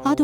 அது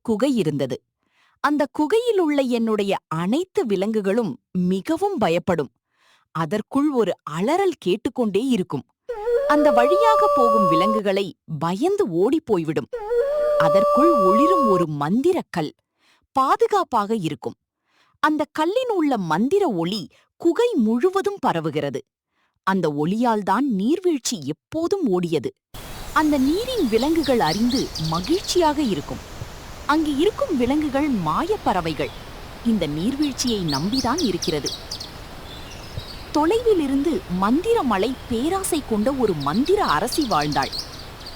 குகை இருந்தது. அந்த குகையில் உள்ள என்னுடைய அனைத்து விலங்குகளும் மிகவும் பயப்படும். அதற்குள் ஒரு அலறல் கேட்டுக்கொண்டே இருக்கும். அந்த வழியாக போகும் விலங்குகளை பயந்து ஓடிப் போய்விடும். அதற்குள் ஒளிரும் ஒரு மந்திரக் கல் பாதுகாப்பாக இருக்கும். அந்த கல்லின் உள்ள மந்திர ஒளி குகை முழுவதும் பரவுகிறது. அந்த ஒளியால்தான் நீர்வீழ்ச்சி எப்போதும் ஓடியது. அந்த நீரின் விலங்குகள் அறிந்து மகிழ்ச்சியாக இருக்கும். அங்கு இருக்கும் விலங்குகள் மாயப் பறவைகள். இந்த நீர்வீழ்ச்சியை நம்பிதான் இருக்கிறது. தொலைவிலிருந்து மந்திரமலை பேராசை கொண்ட ஒரு மந்திர அரசி வாழ்ந்தாள்.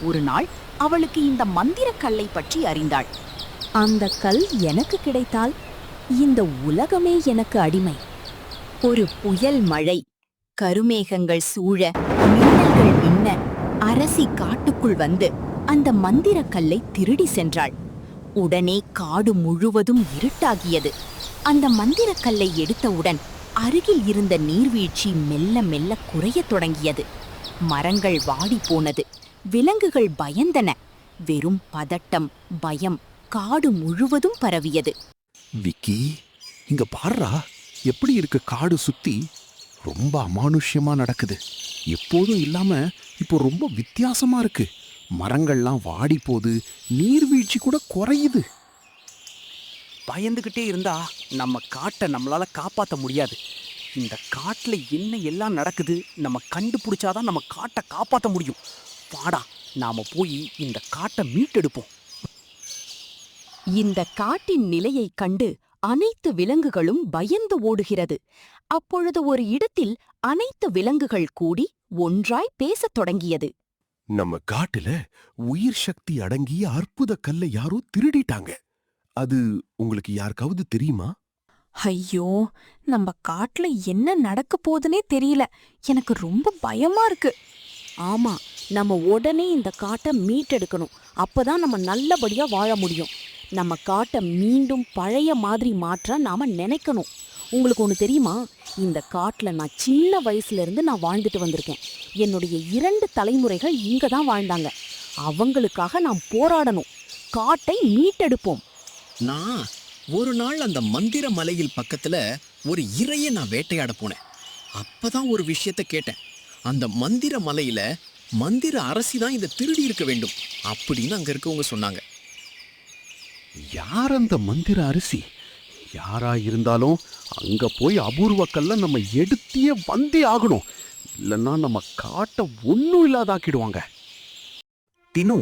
ஒரு நாள் அவளுக்கு இந்த மந்திரக் கல்லை பற்றி அறிந்தாள். அந்த கல் எனக்கு கிடைத்தால் இந்த உலகமே எனக்கு அடிமை. ஒரு புயல் மழை, கருமேகங்கள் சூழ, மின்னல்கள் மின்ன, அரசி காட்டுக்குள் வந்து அந்த மந்திரக் கல்லை திருடி சென்றாள். உடனே காடு முழுவதும் இருட்டாகியது. அந்த மந்திரக் கல்லை எடுத்தவுடன் அருகில் இருந்த நீர்வீழ்ச்சி மெல்ல மெல்ல குறையத் தொடங்கியது. மரங்கள் வாடி போனது. விலங்குகள் பயந்தன. வெறும் பதட்டம், பயம் காடு முழுவதும் பரவியது. விக்கி, இங்க பாருடா, எப்படி இருக்கு காடு சுத்தி. ரொம்ப அமானுஷ்யமா நடக்குது. எப்போதும் இல்லாம இப்போ ரொம்ப வித்தியாசமா இருக்கு. மரங்கள்லாம் வாடி போகுது, நீர்வீழ்ச்சி கூட குறையுது. பயந்துகிட்டே இருந்தா நம்ம காட்டை நம்மளால காப்பாற்ற முடியாது. இந்த காட்டில் என்ன எல்லாம் நடக்குது நம்ம கண்டுபிடிச்சாதான் நம்ம காட்டை காப்பாற்ற முடியும். வாடா, நாம போய் இந்த காட்டை மீட்டெடுப்போம். இந்த காட்டின் நிலையைக் கண்டு அனைத்து விலங்குகளும் பயந்து ஓடுகிறது. அப்பொழுது ஒரு இடத்தில் அனைத்து விலங்குகள் கூடி ஒன்றாய் பேசத் தொடங்கியது. நம்ம காட்டுல உயிர் சக்தி அடங்கிய அற்புத கல்லை யாரோ திருடிட்டாங்க. அது உங்களுக்கு யாருக்காவது தெரியுமா? ஐயோ, நம்ம காட்டுல என்ன நடக்க போகுதுன்னே தெரியல. எனக்கு ரொம்ப பயமா இருக்கு. ஆமா, நம்ம உடனே இந்த காட்டை மீட்டெடுக்கணும். அப்பதான் நம்ம நல்லபடியா வாழ முடியும். நம்ம காட்டை மீண்டும் பழைய மாதிரி மாற்ற நாம நினைக்கணும். உங்களுக்கு ஒன்று தெரியுமா? இந்த காட்டில் நான் சின்ன வயசுல இருந்து நான் வாழ்ந்துட்டு வந்திருக்கேன். என்னுடைய 2 தலைமுறைகள் இங்க தான் வாழ்ந்தாங்க. அவங்களுக்காக நாம் போராடணும். காட்டை மீட்டெடுப்போம். நான் ஒரு நாள் அந்த மந்திர மலையில் பக்கத்துல ஒரு இரையை நான் வேட்டையாட போனேன். அப்பதான் ஒரு விஷயத்த கேட்டேன். அந்த மந்திர மலையில மந்திர அரசி தான் இதை திருடி இருக்க வேண்டும் அப்படின்னு அங்க இருக்கவங்க சொன்னாங்க. யார் அந்த மந்திர அரிசி? யாரா இருந்தாலும் அங்க போய் அபூர்வ கல்ல நம்ம எடுத்தியே வந்தே ஆகணும். இல்லைன்னா நம்ம காட்டை ஒன்னும் இல்லாதாக்கிடுவாங்க. டினு,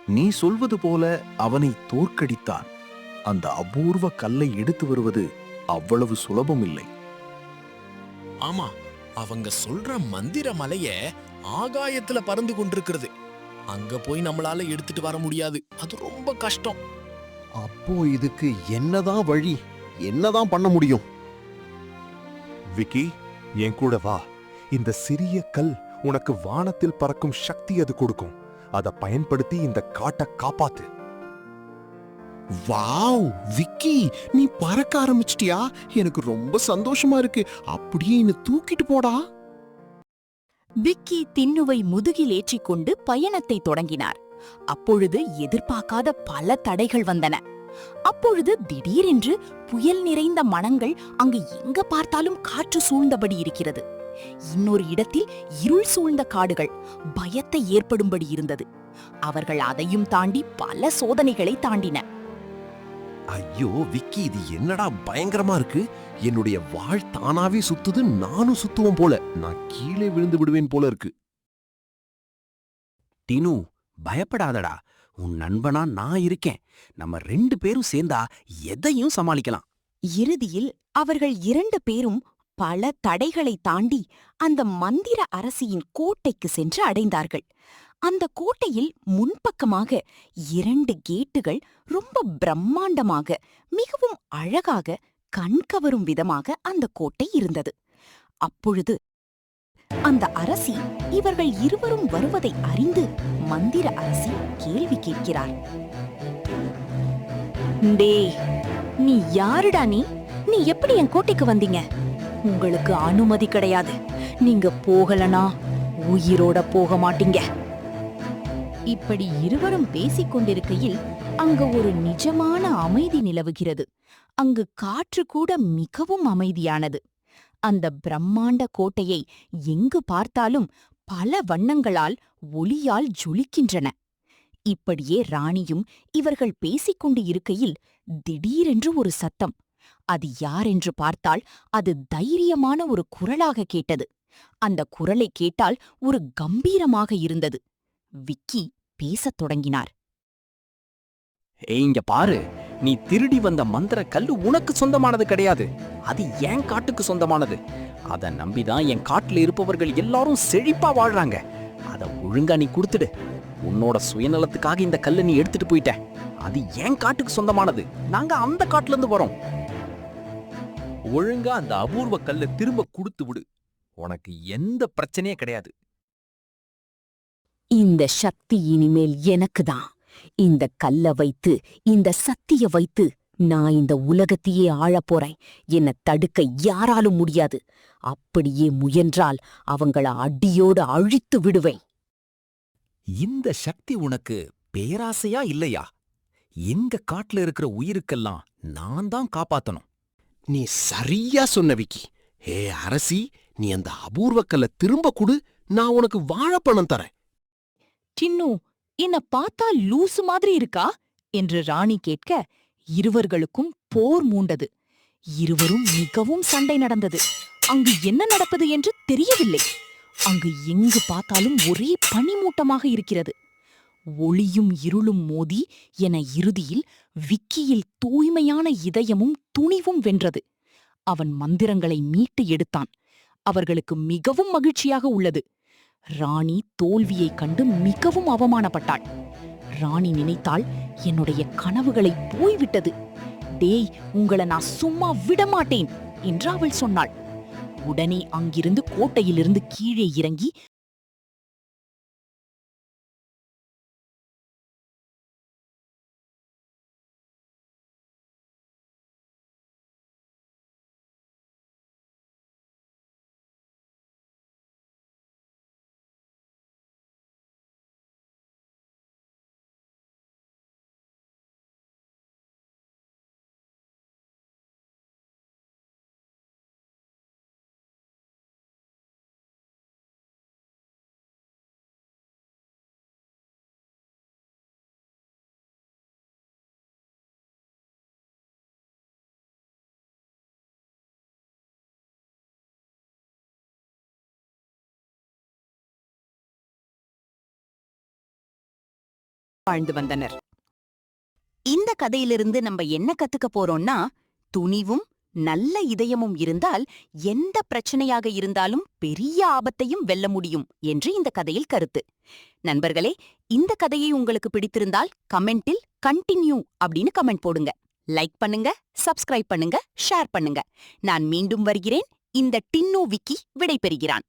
நீ சொல்வது போல அவனை தோற்கடித்தான். அந்த அபூர்வ கல்லை எடுத்து வருவது அவ்வளவு சுலபம் இல்லை. ஆமா, அவங்க சொல்ற மந்திர மலைய ஆகாயத்துல பறந்து கொண்டிருக்கிறது. அங்க போய் நம்மளால எடுத்துட்டு வர முடியாது. அது ரொம்ப கஷ்டம். அப்போ இதுக்கு என்னதான் வழி? என்னதான் பண்ண முடியும்? விக்கி, என் கூட வா. இந்த சிறிய கல் உனக்கு வானத்தில் பறக்கும் சக்தி அது கொடுக்கும். அதை பயன்படுத்தி இந்த காட்டை காப்பாத்து. வாவ் விக்கி, நீ பறக்க ஆரம்பிச்சிட்டியா? எனக்கு ரொம்ப சந்தோஷமா இருக்கு. அப்படியே என்ன தூக்கிட்டு போடா. விக்கி தின்னுவை முதுகில் ஏற்றிக்கொண்டு பயணத்தை தொடங்கினார். அப்பொழுது எதிர்பார்க்காத பல தடைகள் வந்தன. அப்பொழுது திடீரென்று புயல் நிறைந்த மனங்கள் அங்கு எங்க பார்த்தாலும் காற்று சூழ்ந்தபடி இருக்கிறது. இன்னொரு இடத்தில் இருள் சூழ்ந்த காடுகள் பயத்தை ஏற்படும்படி இருந்தது. அவர்கள் அதையும் தாண்டி பல சோதனைகளை தாண்டின. ஐயோ விக்கி, இது என்னடா பயங்கரமா இருக்கு. என்னுடைய வாழ் தானாவே சுத்துது, நானும் சுத்துவோம் போல. நான் கீழே விழுந்து விடுவேன் போல இருக்கு. டினு, பயப்படாதடா. உன் நண்பனா நான் இருக்கேன். நம்ம 2 பேரும் சேர்ந்தா எதையும் சமாளிக்கலாம். இறுதியில் அவர்கள் 2 பேரும் பல தடைகளை தாண்டி அந்த மந்திர அரசியின் கோட்டைக்கு சென்று அடைந்தார்கள். அந்த கோட்டையில் முன்பக்கமாக 2 கேட்டுகள் ரொம்ப பிரம்மாண்டமாக, மிகவும் அழகாக, கண்கவரும் விதமாக அந்த கோட்டை இருந்தது. அப்பொழுது அந்த அரசி இவர்கள் இருவரும் வருவதை அறிந்து மந்திர அரசி கேள்வி கேட்கிறார். டேய், நீ யாருடா? நீ எப்படி என் கோட்டைக்கு வந்தீங்க? உங்களுக்கு அனுமதி கிடையாது. நீங்க போகலனா உயிரோட போக மாட்டீங்க. இப்படி இருவரும் பேசிக் கொண்டிருக்கையில் அங்கு ஒரு நிஜமான அமைதி நிலவுகிறது. அங்கு காற்று கூட மிகவும் அமைதியானது. அந்த பிரம்மாண்ட கோட்டையை எங்கு பார்த்தாலும் பல வண்ணங்களால், ஒளியால் ஜொலிக்கின்றன. இப்படியே ராணியும் இவர்கள் பேசிக்கொண்டு இருக்கையில் திடீரென்று ஒரு சத்தம். அது யாரென்று பார்த்தால் அது தைரியமான ஒரு குரலாக கேட்டது. அந்த குரலை கேட்டால் ஒரு கம்பீரமாக இருந்தது. விக்கி பேசத் தொடங்கினார். இங்க பாரு, நீ திருடி வந்த மந்திர கல்லு உனக்கு சொந்தமானது கிடையாது. அது என் காட்டுக்கு சொந்தமானது. அதை நம்பிதான் என் காட்டுல இருப்பவர்கள் எல்லாரும் செழிப்பா வாழ்றாங்க. அதை ஒழுங்கா நீ கொடுத்துடு. உன்னோட சுயநலத்துக்காக இந்த கல்லை நீ எடுத்துட்டு போயிட்ட. அது என் காட்டுக்கு சொந்தமானது. நாங்க அந்த காட்டுல இருந்து வரோம். ஒழுங்கா அந்த அபூர்வ கல்லை திரும்ப கொடுத்து விடு. உனக்கு எந்த பிரச்சனையே கிடையாது. இந்த சக்தி இனிமேல் எனக்குதான். இந்த கல்ல வைத்து, இந்த சக்திய வைத்து நான் இந்த உலகத்தையே ஆளப் போறேன். என்னை தடுக்க யாராலும் முடியாது. அப்படியே முயன்றால் அவங்கள அடியோடு அழித்து விடுவேன். இந்த சக்தி உனக்கு பேராசையா இல்லையா? எங்க காட்டுல இருக்கிற உயிருக்கெல்லாம் நான் தான் காப்பாத்தணும். நீ சரியா சொன்ன விக்கி. ஏ அரசி, நீ அந்த அபூர்வ கல்லை திரும்ப கொடு. நான் உனக்கு வாழைப்பழம் தரேன். சின்னு, என்ன பார்த்தா லூசு மாதிரி இருக்கா என்று ராணி கேட்க இருவர்களுக்கும் போர் மூண்டது. இருவரும் மிகவும் சண்டை நடந்தது. அங்கு என்ன நடப்பது என்று தெரியவில்லை. அங்கு எங்கு பார்த்தாலும் ஒரே பனிமூட்டமாக இருக்கிறது. ஒளியும் இருளும் மோதி என இறுதியில் விக்கியில் தூய்மையான இதயமும் துணிவும் வென்றது. அவன் மந்திரங்களை மீட்டு எடுத்தான். அவர்களுக்கு மிகவும் மகிழ்ச்சியாக உள்ளது. ராணி தோல்வியைக் கண்டு மிகவும் அவமானப்பட்டாள். ராணி நினைத்தாள், என்னுடைய கனவுகளை போய்விட்டது. டேய், உங்களை நான் சும்மா விடமாட்டேன் என்று அவள் சொன்னாள். உடனே அங்கிருந்து கோட்டையிலிருந்து கீழே இறங்கி வாழ்ந்து வந்தனர். இந்த கதையிலிருந்து நம்ம என்ன கத்துக்க போறோம்னா, துணிவும் நல்ல இதயமும் இருந்தால் எந்த பிரச்சனையாக இருந்தாலும் பெரிய ஆபத்தையும் வெல்ல முடியும் என்று இந்த கதையில் கருத்து. நண்பர்களே, இந்த கதையை உங்களுக்கு பிடித்திருந்தால் கமெண்டில் கண்டினியூ அப்படின்னு கமெண்ட் போடுங்க. லைக் பண்ணுங்க, சப்ஸ்கிரைப் பண்ணுங்க, ஷேர் பண்ணுங்க. நான் மீண்டும் வருகிறேன். இந்த டின்னு விக்கி விடை பெறுகிறான்.